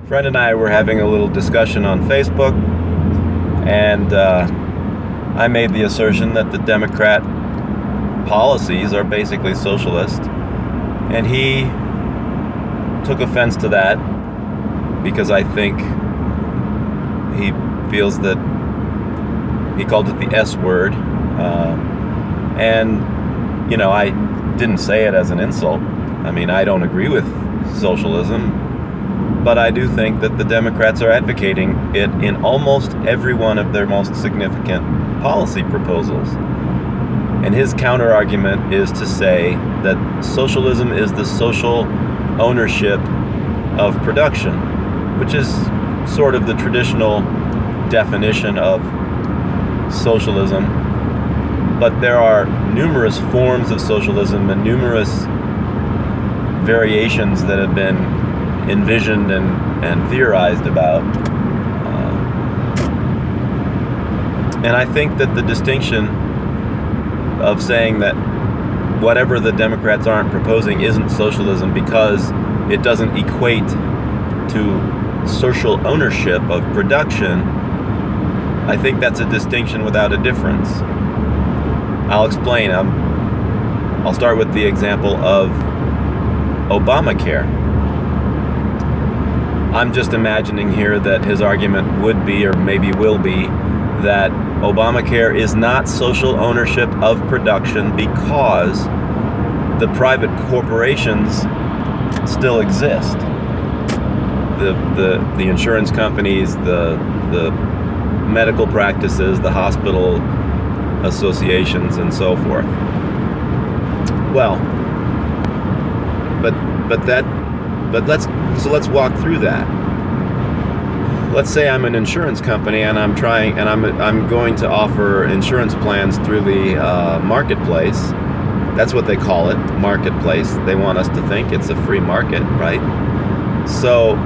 friend and I were having a little discussion on Facebook, and I made the assertion that the Democrat policies are basically socialist, and he took offense to that because I think he feels that he called it the S word, and I didn't say it as an insult. I mean, I don't agree with socialism, but I do think that the Democrats are advocating it in almost every one of their most significant policy proposals. And his counter argument is to say that socialism is the social ownership of production, which is sort of the traditional definition of socialism. But there are numerous forms of socialism and numerous variations that have been envisioned and theorized about. And I think that the distinction of saying that whatever the Democrats aren't proposing isn't socialism because it doesn't equate to social ownership of production, I think that's a distinction without a difference. I'll explain. I'll start with the example of Obamacare. I'm just imagining here that his argument would be, or maybe will be, that Obamacare is not social ownership of production because the private corporations still exist. The insurance companies, the medical practices, the hospital associations, and so forth. Well, let's walk through that. Let's say I'm an insurance company and I'm going to offer insurance plans through the marketplace. That's what they call it, marketplace. They want us to think it's a free market, right? So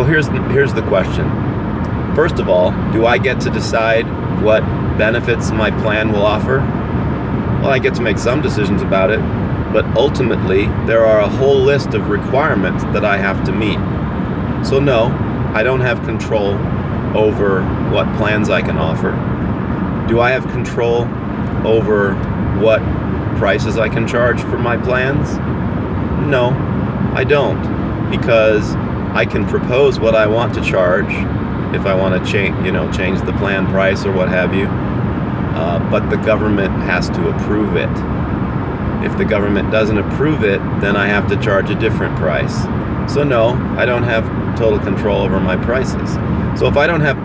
here's the question. First of all, do I get to decide what benefits my plan will offer? Well, I get to make some decisions about it, but ultimately there are a whole list of requirements that I have to meet. So no, I don't have control over what plans I can offer. Do I have control over what prices I can charge for my plans? No, I don't, because I can propose what I want to charge if I want to change the plan price or what have you, but the government has to approve it. If the government doesn't approve it, then I have to charge a different price. So no, I don't have total control over my prices. So if I don't have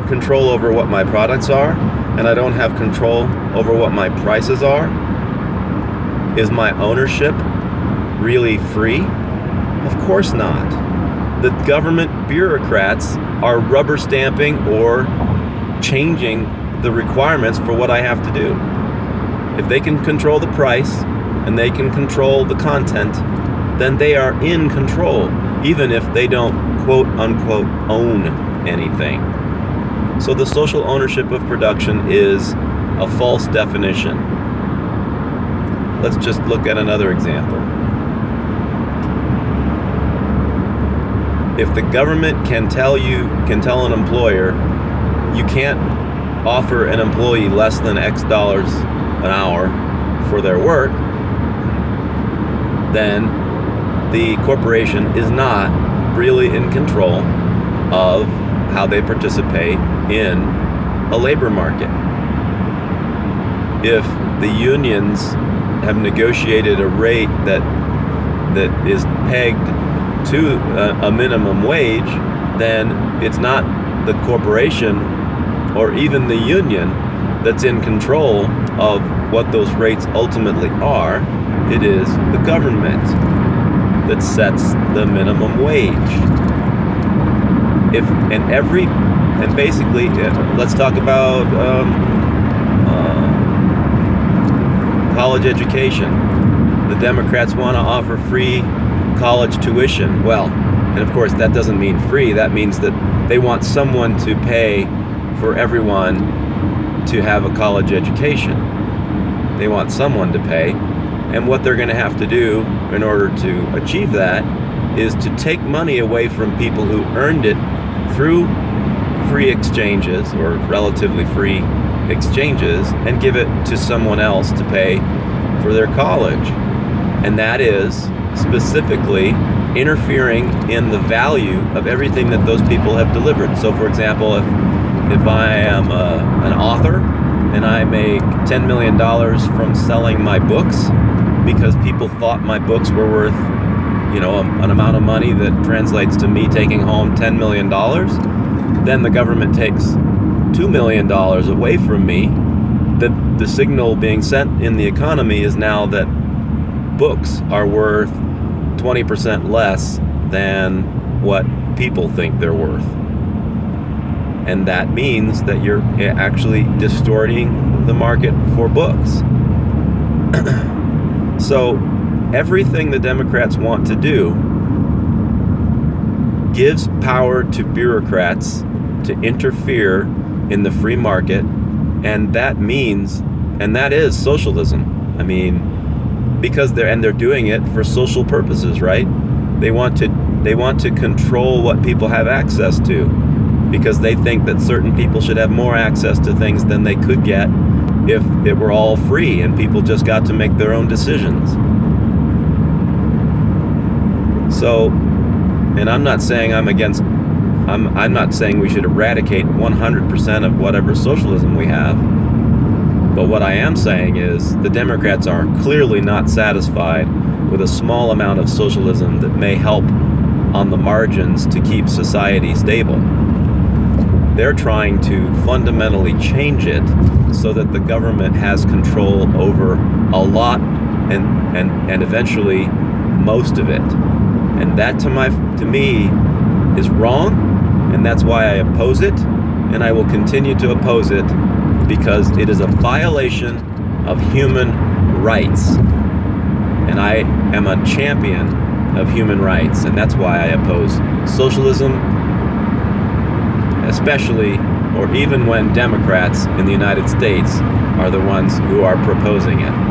control over what my products are, and I don't have control over what my prices are, is my ownership really free? Of course not. The government bureaucrats are rubber stamping or changing the requirements for what I have to do. If they can control the price and they can control the content, then they are in control, even if they don't quote unquote own anything. So the social ownership of production is a false definition. Let's just look at another example. If the government can tell an employer, you can't offer an employee less than X dollars an hour for their work, then the corporation is not really in control of how they participate in a labor market. If the unions have negotiated a rate that is pegged to a minimum wage, then it's not the corporation or even the union that's in control of what those rates ultimately are. It is the government that sets the minimum wage. Basically, let's talk about college education. The Democrats want to offer free college tuition. Well, and of course that doesn't mean free. That means that they want someone to pay for everyone to have a college education. They want someone to pay, and what they're going to have to do in order to achieve that is to take money away from people who earned it through free exchanges or relatively free exchanges and give it to someone else to pay for their college. And that is specifically interfering in the value of everything that those people have delivered. So for example, if I am an author and I make $10 million from selling my books because people thought my books were worth, an amount of money that translates to me taking home $10 million, then the government takes $2 million away from me. The signal being sent in the economy is now that books are worth 20% less than what people think they're worth. And that means that you're actually distorting the market for books. So everything the Democrats want to do gives power to bureaucrats to interfere in the free market, and that is socialism. I mean, because they're doing it for social purposes, right? They want to control what people have access to, because they think that certain people should have more access to things than they could get if it were all free and people just got to make their own decisions. So, and I'm not saying I'm not saying we should eradicate 100% of whatever socialism we have. But what I am saying is the Democrats are clearly not satisfied with a small amount of socialism that may help on the margins to keep society stable. They're trying to fundamentally change it so that the government has control over a lot and eventually most of it. And that to me is wrong, and that's why I oppose it, and I will continue to oppose it, because it is a violation of human rights. And I am a champion of human rights, and that's why I oppose socialism, especially or even when Democrats in the United States are the ones who are proposing it.